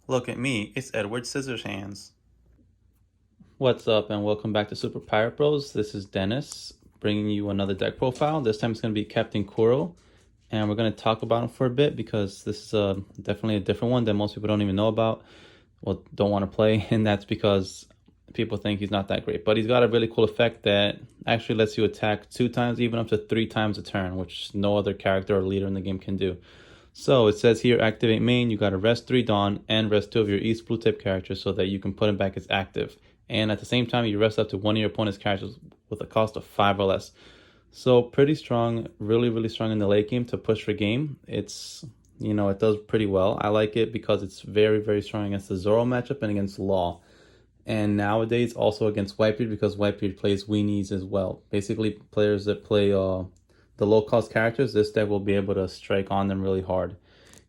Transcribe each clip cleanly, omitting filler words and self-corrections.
Look at me, it's Edward Scissorhands. What's up, and welcome back to Super Pirate Bros. This is Dennis bringing you another deck profile. This time it's going to be Captain Kuro, and we're going to talk about him for a bit because this is definitely a different one that most people don't even know about, well, don't want to play, and that's because people think he's not that great. But he's got a really cool effect that actually lets you attack 2 times, even up to 3 times a turn, which no other character or leader in the game can do. So it says here, activate main, you got to rest 3 Dawn and rest 2 of your East Blue type characters so that you can put him back as active. And at the same time, you rest up to 1 of your opponent's characters with a cost of 5 or less. So pretty strong, really strong in the late game to push for game. It does pretty well. I like it because it's very strong against the Zoro matchup and against Law. And nowadays also against Whitebeard because Whitebeard plays weenies as well. Basically, players that play the low cost characters, this deck will be able to strike on them really hard.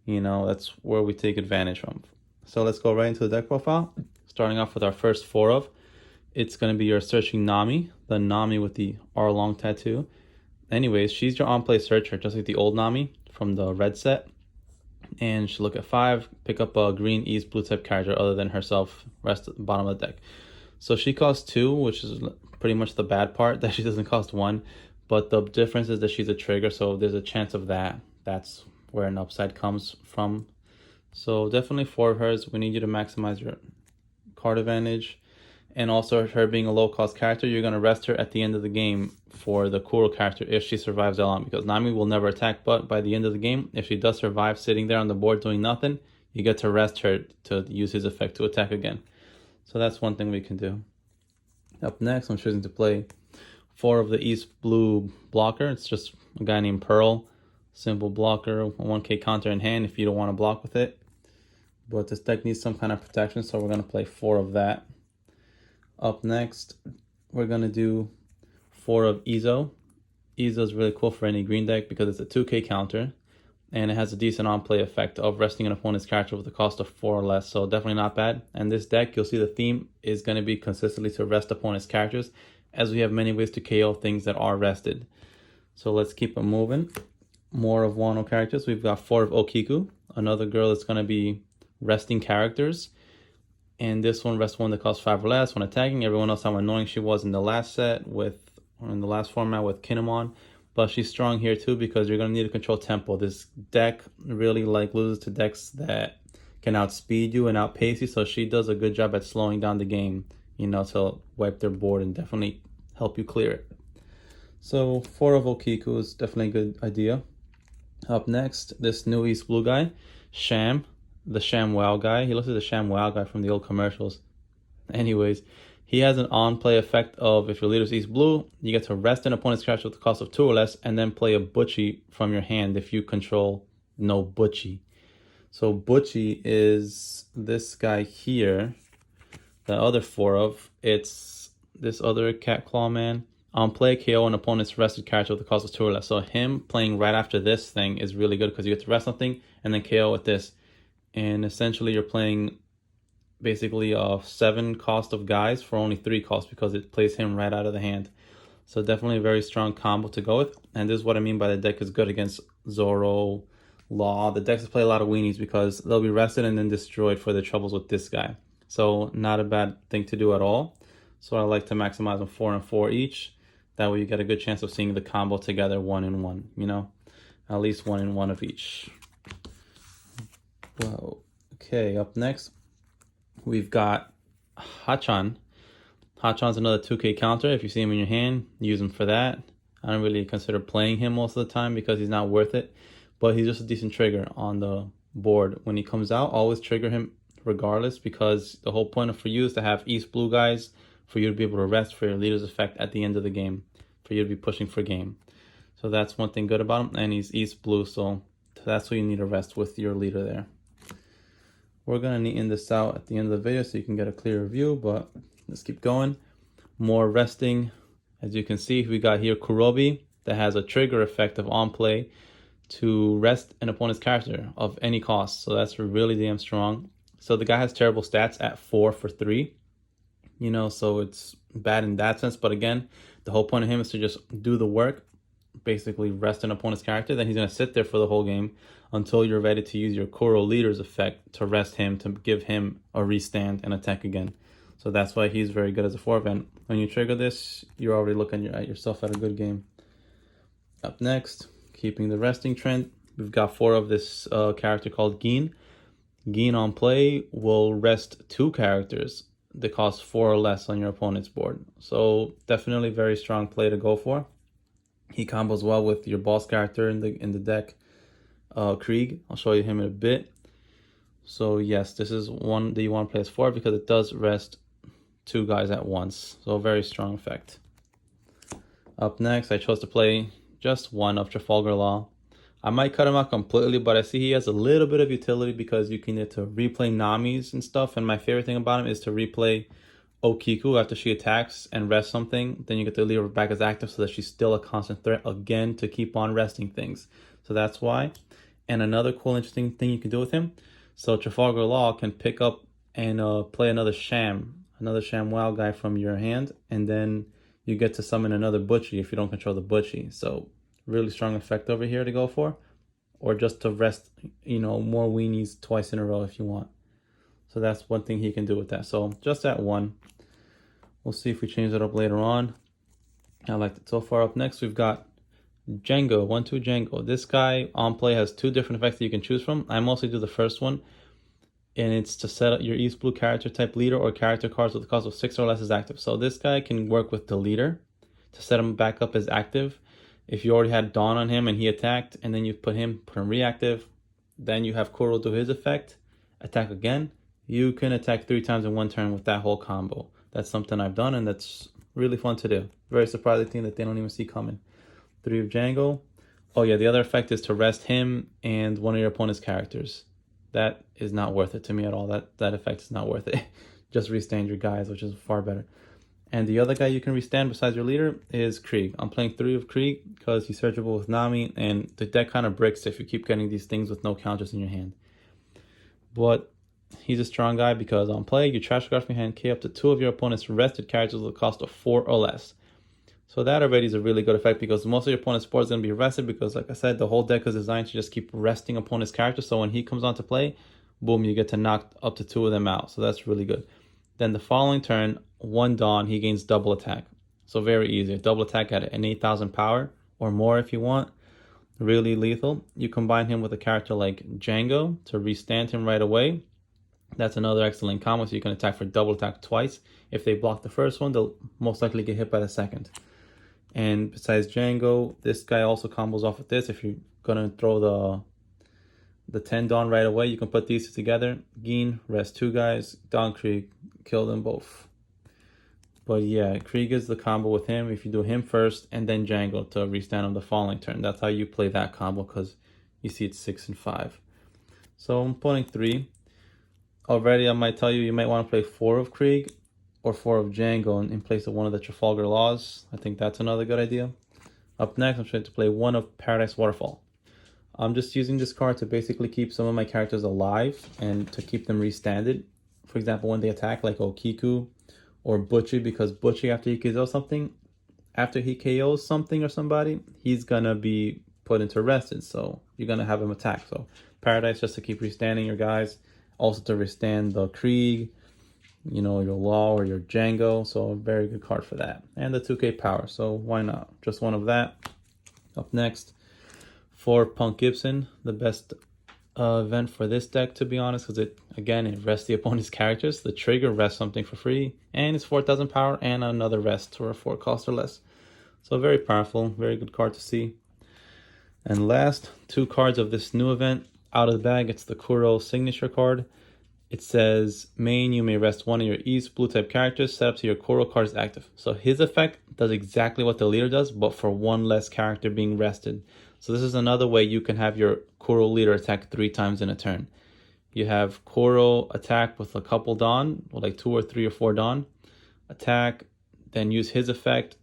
That's where we take advantage from. So let's go right into the deck profile. Starting off with our first 4 of. It's going to be your searching Nami, the Nami with the R long tattoo. Anyways, she's your on-play searcher, just like the old Nami from the red set. And she'll look at 5, pick up a green East blue type character other than herself, rest at the bottom of the deck. So she costs 2, which is pretty much the bad part, that she doesn't cost 1. But the difference is that she's a trigger, so there's a chance of that. That's where an upside comes from. So definitely 4 of hers. We need you to maximize your card advantage. And also her being a low cost character, you're going to rest her at the end of the game for the Kuro character if she survives that long, because Nami will never attack, but by the end of the game, if she does survive sitting there on the board doing nothing, you get to rest her to use his effect to attack again. So that's one thing we can do. Up next, I'm choosing to play 4 of the East Blue blocker. It's just a guy named Pearl. Simple blocker, a 1k counter in hand if you don't want to block with it. But this deck needs some kind of protection, so we're going to play 4 of that. Up next, we're going to do 4 of Izo. Izo is really cool for any green deck because it's a 2k counter, and it has a decent on-play effect of resting an opponent's character with a cost of 4 or less, so definitely not bad. And this deck, you'll see the theme is going to be consistently to rest opponent's characters, as we have many ways to KO things that are rested. So let's keep it moving. More of Wano characters. We've got 4 of Okiku, another girl that's going to be resting characters. And this one, rest 1 that costs 5 or less when attacking. Everyone knows how annoying she was in the last set in the last format with Kinemon. But she's strong here too because you're going to need to control tempo. This deck really loses to decks that can outspeed you and outpace you. So she does a good job at slowing down the game, to wipe their board and definitely help you clear it. So 4 of Okiku is definitely a good idea. Up next, this new East Blue guy, Sham, the Sham Wow guy. He looks like the Sham Wow guy from the old commercials. Anyways, he has an on-play effect of if your leader's East Blue, you get to rest an opponent's character with the cost of 2 or less, and then play a Butchie from your hand if you control no Butchie. So Butchie is this guy here, the other 4 of. It's this other Cat Claw man. On play, KO an opponent's rested character with the cost of 2 or less. So him playing right after this thing is really good because you get to rest something and then KO with this. And essentially you're playing basically a 7 cost of guys for only 3 cost because it plays him right out of the hand. So definitely a very strong combo to go with. And this is what I mean by the deck is good against Zoro, Law. The decks play a lot of weenies because they'll be rested and then destroyed for the troubles with this guy. So not a bad thing to do at all. So I like to maximize them 4 and 4 each. That way you get a good chance of seeing the combo together 1 and 1, at least 1 and 1 of each. Whoa. Okay, up next, we've got Hachan. Hachan's another 2k counter. If you see him in your hand, use him for that. I don't really consider playing him most of the time because he's not worth it. But he's just a decent trigger on the board. When he comes out, always trigger him regardless because the whole point for you is to have East Blue guys for you to be able to rest for your leader's effect at the end of the game, for you to be pushing for game. So that's one thing good about him, and he's East Blue, so that's what you need to rest with your leader there. We're going to neaten this out at the end of the video so you can get a clearer view, but let's keep going. More resting. As you can see, we got here Kurobi that has a trigger effect of on play to rest an opponent's character of any cost. So that's really damn strong. So the guy has terrible stats at 4 for 3. So it's bad in that sense. But again, the whole point of him is to just do the work, basically rest an opponent's character, then he's going to sit there for the whole game until you're ready to use your Kuro leader's effect to rest him, to give him a restand and attack again. So that's why he's very good as a 4-event. When you trigger this, you're already looking at yourself at a good game. Up next, keeping the resting trend, we've got 4 of this character called Gin. Gin on play will rest 2 characters that cost 4 or less on your opponent's board. So definitely very strong play to go for. He combos well with your boss character in the deck, Krieg. I'll show you him in a bit. So yes, this is one that you want to play as 4 because it does rest 2 guys at once. So a very strong effect. Up next, I chose to play just 1 of Trafalgar Law. I might cut him out completely, but I see he has a little bit of utility because you can get to replay Nami's and stuff. And my favorite thing about him is to replay Okiku after she attacks and rests something. Then you get to leave her back as active so that she's still a constant threat again to keep on resting things. So that's why. And another cool, interesting thing you can do with him. So Trafalgar Law can pick up and play another ShamWow guy from your hand. And then you get to summon another Butchie if you don't control the Butchie. So really strong effect over here to go for, or just to rest, more weenies twice in a row if you want. So that's one thing he can do with that. So just that 1. We'll see if we change it up later on. I liked it so far. Up next, we've got Django, 1/2 Django. This guy on play has 2 different effects that you can choose from. I mostly do the first one, and it's to set up your East Blue character type leader or character cards with the cost of 6 or less as active. So this guy can work with the leader to set him back up as active. If you already had Dawn on him and he attacked, and then you put him reactive, then you have Kuro do his effect, attack again. You can attack 3 times in 1 turn with that whole combo. That's something I've done, and that's really fun to do. Very surprising thing that they don't even see coming. 3 of Django. Oh yeah, the other effect is to rest him and one of your opponent's characters. That is not worth it to me at all. That effect is not worth it. Just restand your guys, which is far better. And the other guy you can restand besides your leader is Krieg. I'm playing 3 of Krieg because he's searchable with Nami, and the deck kind of bricks if you keep getting these things with no counters in your hand. But he's a strong guy because on play, you trash card from your hand, K up to 2 of your opponent's rested characters with a cost of 4 or less. So that already is a really good effect because most of your opponent's board is going to be rested because, like I said, the whole deck is designed to just keep resting opponent's characters. So when he comes onto play, boom, you get to knock up to 2 of them out. So that's really good. Then the following turn, 1 Dawn, he gains double attack. So very easy. Double attack at an 8,000 power or more if you want. Really lethal. You combine him with a character like Django to restand him right away. That's another excellent combo, so you can attack for double attack twice. If they block the first one, they'll most likely get hit by the second. And besides Django, this guy also combos off with this. If you're going to throw the 10 Dawn right away, you can put these 2 together. Gin, rest 2 guys. Dawn, Krieg, kill them both. But yeah, Krieg is the combo with him. If you do him first and then Django to restand him the following turn. That's how you play that combo because you see it's 6 and 5. So I'm putting 3. Already I might tell you, you might want to play 4 of Krieg or 4 of Django in place of one of the Trafalgar Laws. I think that's another good idea. Up next, I'm trying to play 1 of Paradise Waterfall. I'm just using this card to basically keep some of my characters alive and to keep them restanded. For example, when they attack like Okiku or Butchie, because Butchie after he KOs something or somebody, he's gonna be put into rested, so you're gonna have him attack. So Paradise just to keep restanding your guys, also to restand the Krieg, your Law or your Django, so a very good card for that. And the 2k power, so why not? Just 1 of that. Up next, 4 Punk Gibson, the best event for this deck, to be honest, because it rests the opponent's characters. The trigger rests something for free, and it's 4,000 power and another rest for a 4 cost or less. So very powerful, very good card to see. And last, 2 cards of this new event out of the bag. It's the Kuro signature card. It says, main, you may rest 1 of your East Blue type characters set up to your Kuro card is active. So his effect does exactly what the leader does, but for 1 less character being rested. So this is another way you can have your Kuro leader attack 3 times in a turn. You have Kuro attack with a couple Dawn, or like 2 or 3 or 4 Dawn. Attack, then use his effect,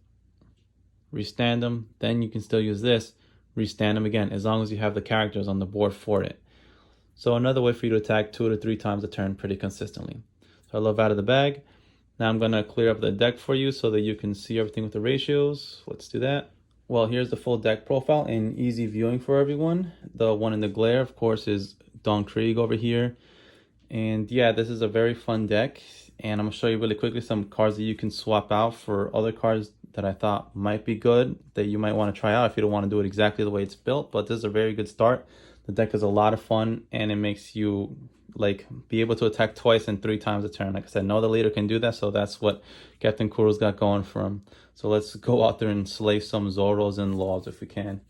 restand him. Then you can still use this, restand him again, as long as you have the characters on the board for it. So another way for you to attack 2 to 3 times a turn pretty consistently. So I love out of the bag. Now I'm going to clear up the deck for you so that you can see everything with the ratios. Let's do that. Well, here's the full deck profile and easy viewing for everyone. The one in the glare, of course, is Don Krieg over here. And yeah, this is a very fun deck. And I'm gonna show you really quickly some cards that you can swap out for other cards that I thought might be good, that you might want to try out if you don't want to do it exactly the way it's built. But this is a very good start. The deck is a lot of fun and it makes you like be able to attack twice and 3 times a turn. Like I said, no other leader can do that, so that's what Captain Kuro's got going for him. So let's go out there and slay some Zoros and Laws if we can.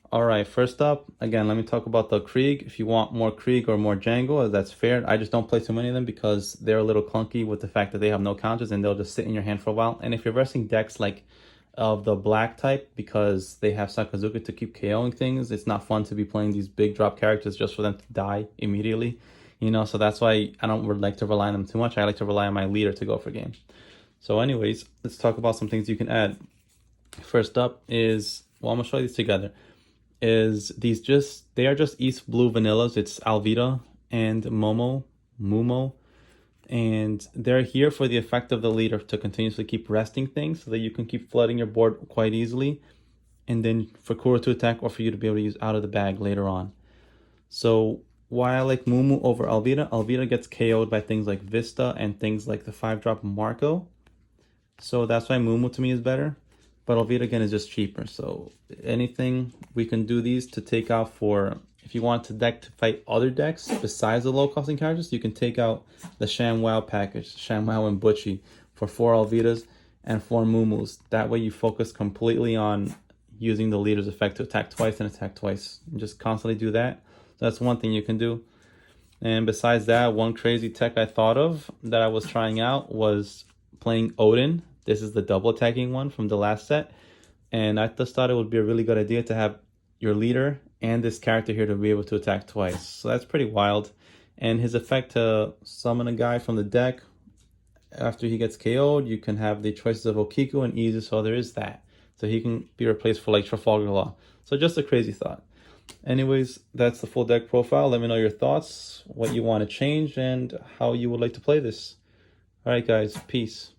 All right, first up, again, let me talk about the Krieg. If you want more Krieg or more Django, that's fair. I just don't play too many of them because they're a little clunky with the fact that they have no counters and they'll just sit in your hand for a while. And if you're versing decks like of the black type, because they have Sakazuka to keep KOing things, it's not fun to be playing these big drop characters just for them to die immediately. You know, so that's why I don't like to rely on them too much. I like to rely on my leader to go for game. So anyways, let's talk about some things you can add. First up is, well, I'm gonna show you these together. They are just East Blue vanillas. It's Alvida and Mumo, and they're here for the effect of the leader to continuously keep resting things so that you can keep flooding your board quite easily, and then for Kuro to attack or for you to be able to use out of the bag later on. So why I like Mumu over Alvida, Alvida gets KO'd by things like Vista and things like the 5-drop Marco. So that's why Mumu to me is better. But Alvida again is just cheaper. So anything we can do these to take out for, if you want to deck to fight other decks besides the low costing characters, you can take out the ShamWow package, ShamWow and Butchie for 4 Alvidas and 4 Mumus. That way you focus completely on using the leader's effect to attack twice and attack twice. And just constantly do that. So that's one thing you can do. And besides that, one crazy tech I thought of that I was trying out was playing Odin. This is the double attacking one from the last set. And I just thought it would be a really good idea to have your leader and this character here to be able to attack twice. So that's pretty wild. And his effect to summon a guy from the deck after he gets KO'd, you can have the choices of Okiku and Izu, so there is that. So he can be replaced for like Trafalgar Law. So just a crazy thought. Anyways, that's the full deck profile. Let me know your thoughts, what you want to change, and how you would like to play this. All right, guys, peace.